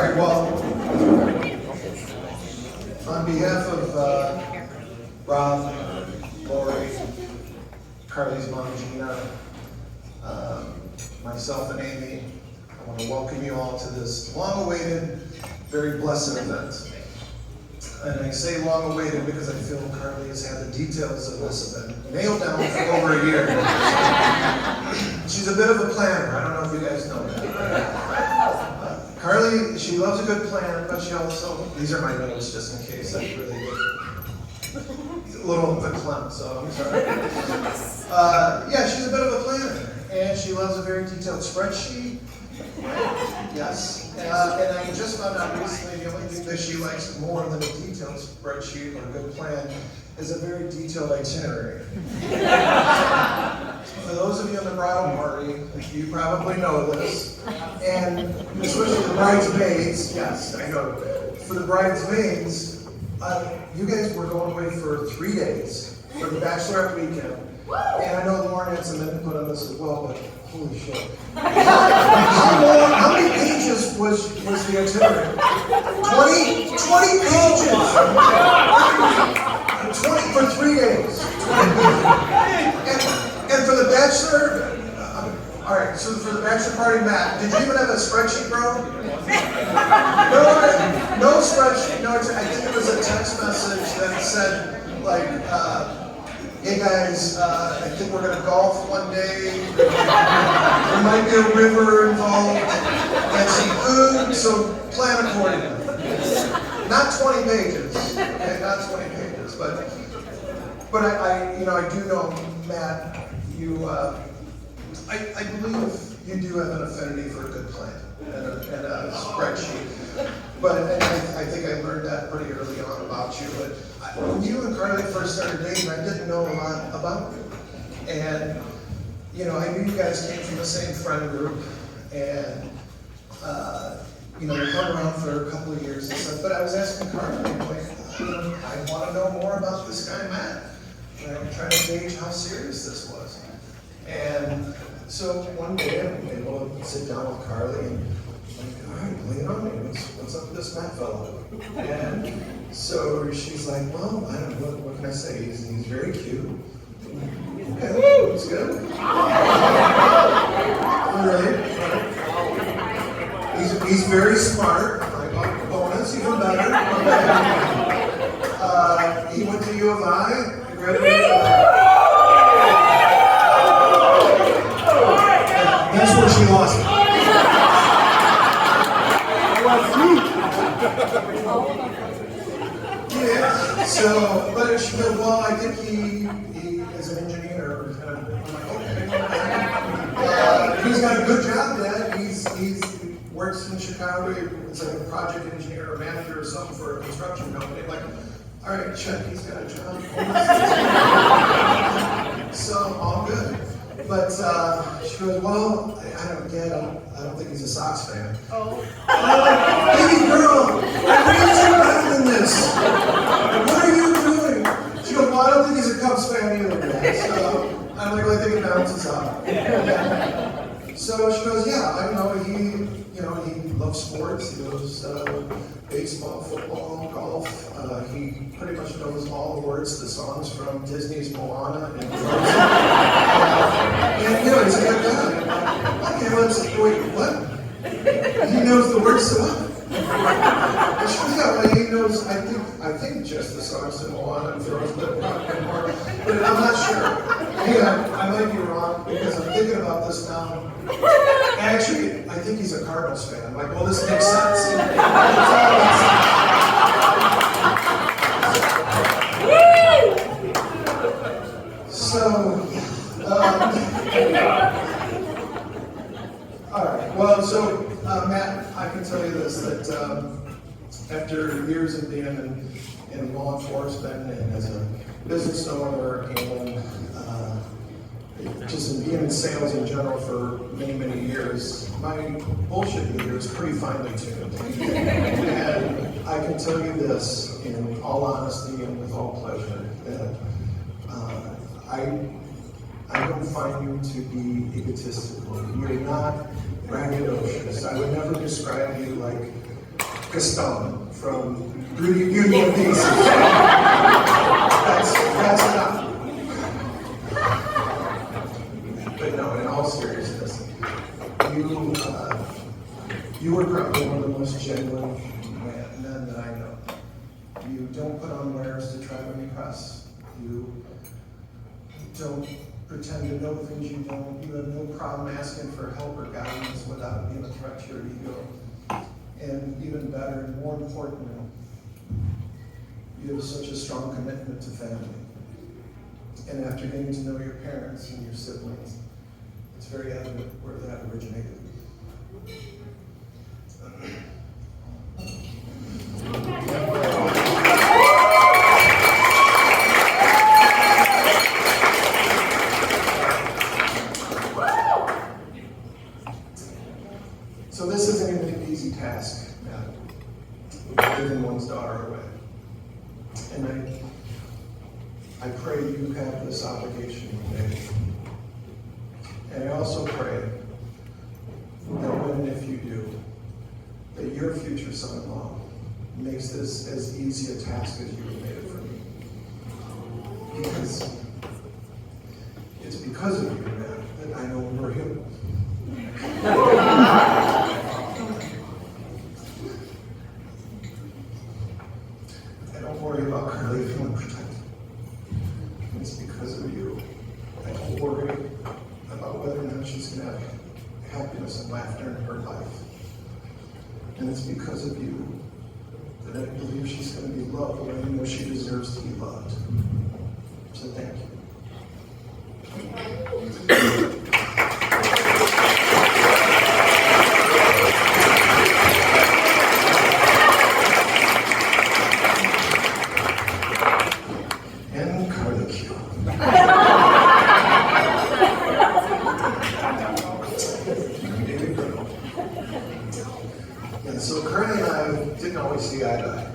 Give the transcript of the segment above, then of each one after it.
right, well, on behalf of Rob, Lori, Carli's mom, Gina, myself and Amy, I want to welcome you all to this long-awaited, very blessed event. And I say long-awaited because I feel Carli has had the details of this event nailed down for over a year. She's a bit of a planner. I don't know if you guys know that. Carli, she loves a good plan, but she also, these are my notes just in case I really get a little verklempt, so I'm sorry. Yeah, she's a bit of a planner, and she loves a very detailed spreadsheet. Yes, and I just found out recently the only thing that she likes more than a detailed spreadsheet or a good plan is a very detailed itinerary. For those of you in the bridal party, you probably know this, and especially the bridesmaids, yes, I know. For the bridesmaids, you guys were going away for 3 days for the bachelorette weekend, and I know Lauren had some input on this as well, but holy shit. How many pages was the itinerary? 20 pages! 20 for 3 days. 20 pages. And for the bachelor, all right, so for the bachelor party, Matt, did you even have a spreadsheet, bro? No spreadsheet, no, I think it was a text message that said, like, hey guys, I think we're gonna golf one day. There might be a river involved and some food, so plan accordingly. Not 20 pages, okay, not 20 pages, but I do know, Matt, you, I believe you do have an affinity for a good plan and a spreadsheet. But I think I learned that pretty early on about you. But when you and Carli first started dating, I didn't know a lot about you. And, I knew you guys came from the same friend group. And, we hung around for a couple of years and stuff. But I was asking Carli, I want to know more about this guy, Matt. And I'm trying to gauge how serious this was. And so one day I'm able to sit down with Carli and I'm like, all right, lay it on me. What's up with this Matt fellow? And so she's like, well, I don't know, what can I say? He's very cute. Okay, that's good. Right. He's very smart. Like, bonus, even better. He went to U of I. He graduated. That's where she lost it. Yeah, so, but she goes, well, I think he is an engineer. I'm like, okay. He's got a good job, Dad. He works in Chicago. He's like a project engineer or manager or something for a construction company. I'm like, all right, check, he's got a job. So, all good. But she goes, well, I don't think he's a Sox fan. Oh. Baby girl, I raised you better than this. What are you doing? She goes, well, I don't think he's a Cubs fan either, Dad. So I'm like, well, I think it balances out. So she goes, yeah, I know he loves sports. He loves baseball, football, golf. He pretty much knows all the words to the songs from Disney's Moana and and he's a good guy. Okay, let's wait, what? He knows the words to what? And she goes, yeah, well, he knows, I think just the songs to Moana and Throws, but I'm not sure. Yeah, I might be wrong because I'm thinking about this now. Actually, I think he's a Cardinals fan. I'm like, well, this makes sense. So, all right. Well, so Matt, I can tell you this, that after years of being in law enforcement and as a business owner and just being in sales in general for many, many years, my bullshit meter is pretty finely tuned. And I can tell you this in all honesty and with all pleasure, that I don't find you to be egotistical. You're not braggadocious. I would never describe you like Gaston from Beauty and Beast. That's enough. But no, in all seriousness, you were probably one of the most genuine men that I know. You don't put on wares to try to impress. You don't pretend to know things you don't. You have no problem asking for help or guidance without being a threat to your ego. And even better, and more importantly, you have such a strong commitment to family. And after getting to know your parents and your siblings, it's very evident where that originated. So this isn't even an easy task, giving one's daughter away. And I pray you have this obligation today. And I also pray that when and if you do, that your future son-in-law makes this as easy a task as you have made it for me. Because it's because of you, man, that I know we're human. I don't worry about Carli feeling protected. It's because of you. I don't worry about whether or not she's going to have happiness and laughter in her life. And it's because of you that I believe she's going to be loved the way I know she deserves to be loved. So thank you. And Carli Q. And so Carli and I didn't always see eye to eye.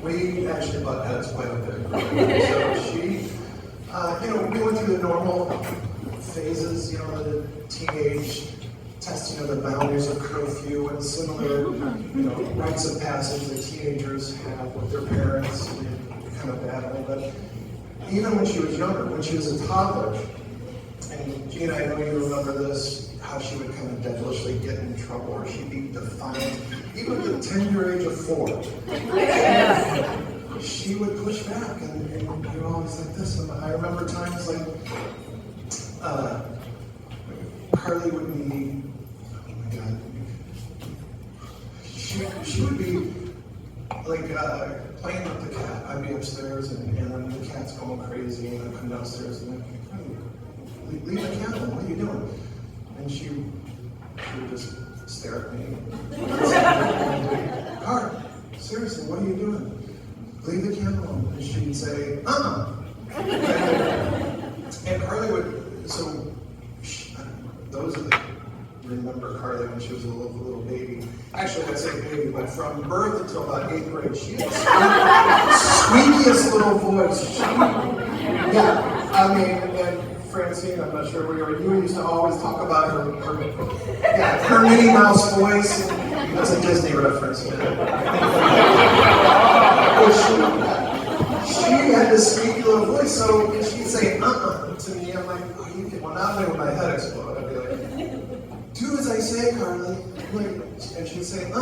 We actually butt heads quite a bit. So she, we went through the normal phases, the teenage testing of the boundaries of curfew and similar, rites of passage that teenagers have with their parents and kind of battle. But even when she was younger, when she was a toddler, and Gina, I know you remember this, how she would kind of devilishly get in trouble, or she'd be defiant, even at the tender age of 4. She would push back, and you're always like this. And I remember times like Carli would be, oh my God, she would be like playing with the cat. I'd be upstairs, and then the cat's going crazy, and I'd come downstairs, and I'd be like, leave the cat alone, what are you doing? And she would just stare at me. Carli, seriously, what are you doing? Leave the cat alone. And she'd say, And Carli would, so those that remember Carli when she was a little baby. Actually, I'd say baby, but from birth until about 8th grade, she had the squeakiest little voice. And Francine, I'm not sure where you used to always talk about her Minnie Mouse voice. That's a Disney reference. She had this squeaky little voice, so she'd say to me. I'm like, oh, you can. Well, not only would my head explode, I'd be like, do as I say, Carli. And she'd say, And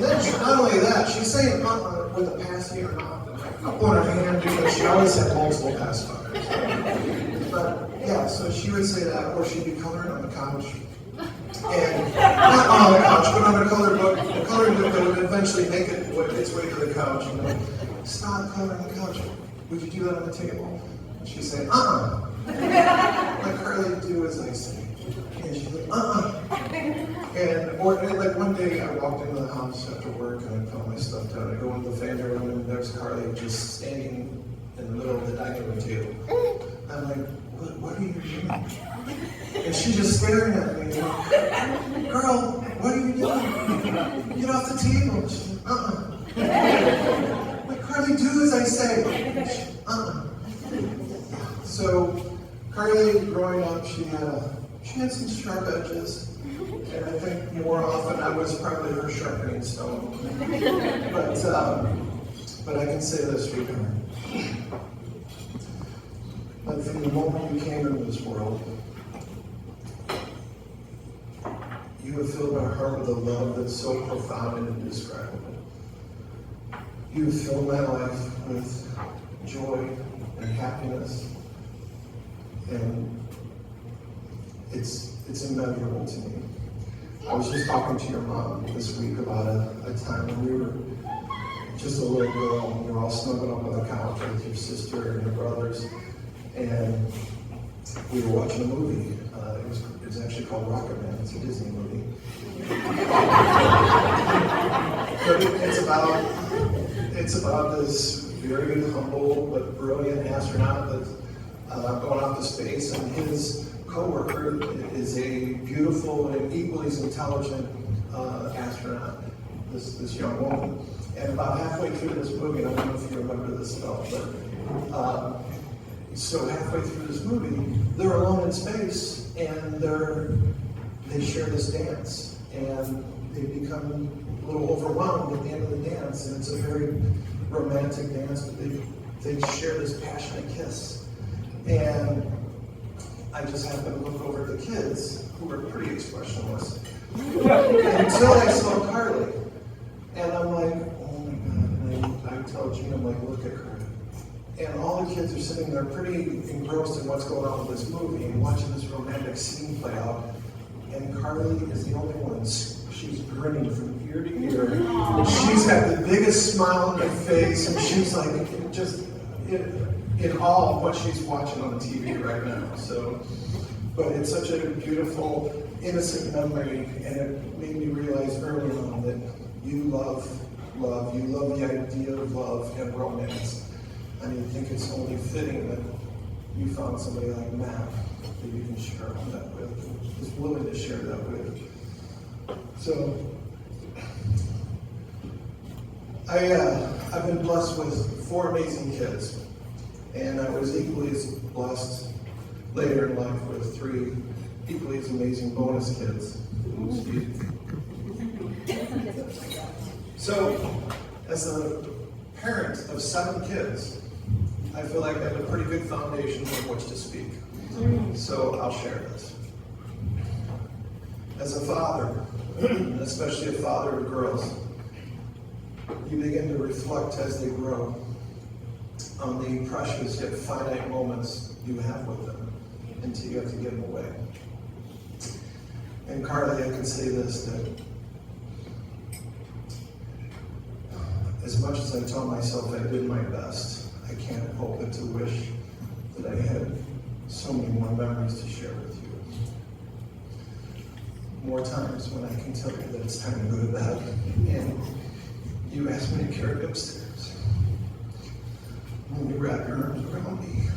then not only that, she'd say with a past or not. Up on her hand, because she always had multiple pacifiers. But yeah, so she would say that, or she'd be coloring on the couch. And not on the couch, but on a colored book, a coloring book that would eventually make its way to the couch. Stop coloring on the couch. Would you do that on the table? And she'd say, Like Carli, do as I say. And she'd be or like one day I walked into the house after work and I put all my stuff down. I go into the family room and there's Carli just standing in the middle of the dining room table. I'm like, what are you doing? And she's just staring at me. Girl, what are you doing? Get off the table. She's like, Like, Carli, do as I say. So, Carli, growing up, she had some sharp edges. And I think more often I was probably her sharpening stone. But I can say this, sweetheart. That from the moment you came into this world, you have filled my heart with a love that's so profound and indescribable. You have filled my life with joy and happiness, and it's immeasurable to me. I was just talking to your mom this week about a time when you were just a little girl, and you were all snuggled up on the couch with your sister and your brothers, and we were watching a movie. It was actually called Rocket Man. It's a Disney movie. But it's about this very humble but brilliant astronaut that's going off to space, and his co-worker is a beautiful and equally as intelligent astronaut, this young woman. And about halfway through this movie, I don't know if you remember this at all, but so halfway through this movie, they're alone in space, and they share this dance, and they become a little overwhelmed at the end of the dance, and it's a very romantic dance, but they share this passionate kiss. And I just happened to look over at the kids, who were pretty expressionless, until I saw Carli. And I'm like, oh my God, and I tell Gina, I'm like, look at her. And all the kids are sitting there pretty engrossed in what's going on with this movie and watching this romantic scene play out. And Carli is the only one. She's grinning from ear to ear. She's got the biggest smile on her face, and she's like just in awe of what she's watching on the TV right now. So, but it's such a beautiful, innocent memory, and it made me realize early on that you love love. You love the idea of love and romance. And you think it's only fitting that you found somebody like Matt that you can share all that with, and is willing to share that with. So, I've been blessed with 4 amazing kids, and I was equally as blessed later in life with 3 equally as amazing bonus kids. So, as a parent of 7 kids, I feel like I have a pretty good foundation from which to speak. So I'll share this. As a father, especially a father of girls, you begin to reflect as they grow on the precious yet finite moments you have with them until you have to give them away. And Carli, I can say this, that as much as I tell myself I did my best, I can't help but to wish that I had so many more memories to share with you. More times when I can tell you that it's time to go to bed, and you ask me to carry you upstairs. When you wrap your arms around me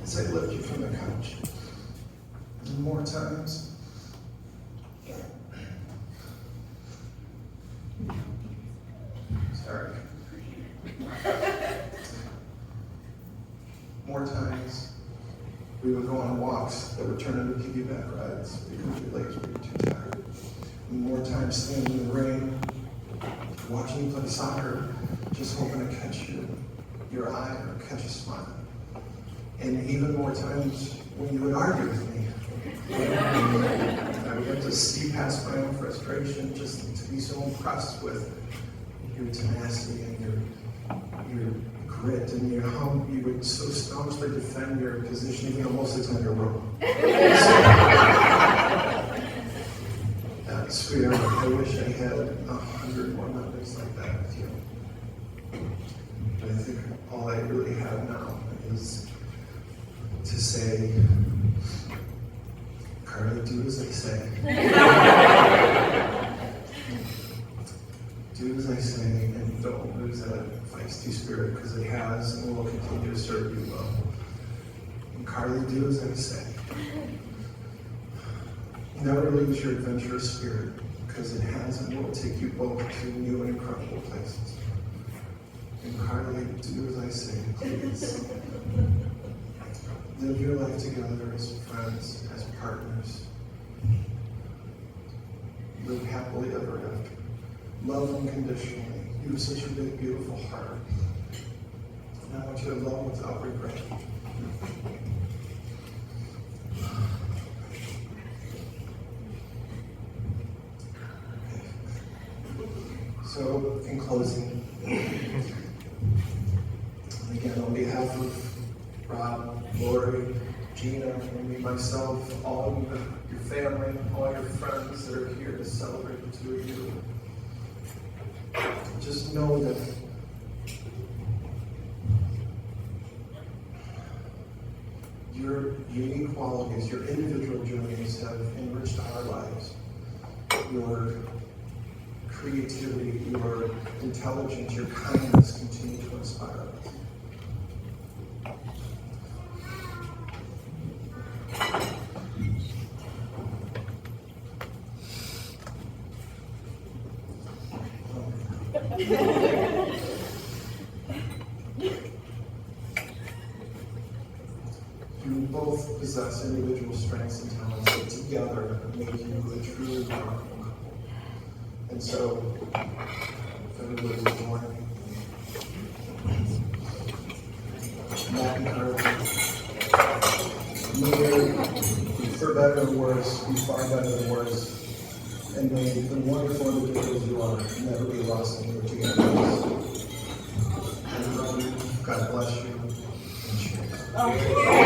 as I lift you from the couch. And more times, sorry. More times, we would go on walks that would turn into piggyback rides because your legs were too tired. And more times standing in the rain, watching you play soccer, just hoping to catch your eye or catch a smile. And even more times when you would argue with me. I would have to see past my own frustration just to be so impressed with your tenacity and your grit and how you would so staunchly defend your position, even though most of the time you're wrong. Sweetheart, I wish I had 100 more memories like that with you. But I think all I really have now is to say, Carli, do as I say. Do as I say, and don't lose that feisty spirit, because it has and will continue to serve you well. And Carli, do as I say. Never lose your adventurous spirit, because it has and will take you both to new and incredible places. And Carli, do as I say, please. Live your life together as friends, as partners. live happily ever after. Love unconditionally. You have such a big, beautiful heart. And I want you to love without regret. So, in closing, again, on behalf of Rob, Lori, Gina, and me, myself, all your family, all your friends that are here to celebrate the two of you, just know that your unique qualities, your individual journeys have enriched our lives. Your creativity, your intelligence, your kindness continue to inspire us. You both possess individual strengths and talents that together make you a truly powerful couple. And so, if everybody's joining, Matt and Carli, may, for better or worse, be far better than worse, and may the wonderful individuals you are never be lost in your togetherness. I love you. God bless you. And cheers.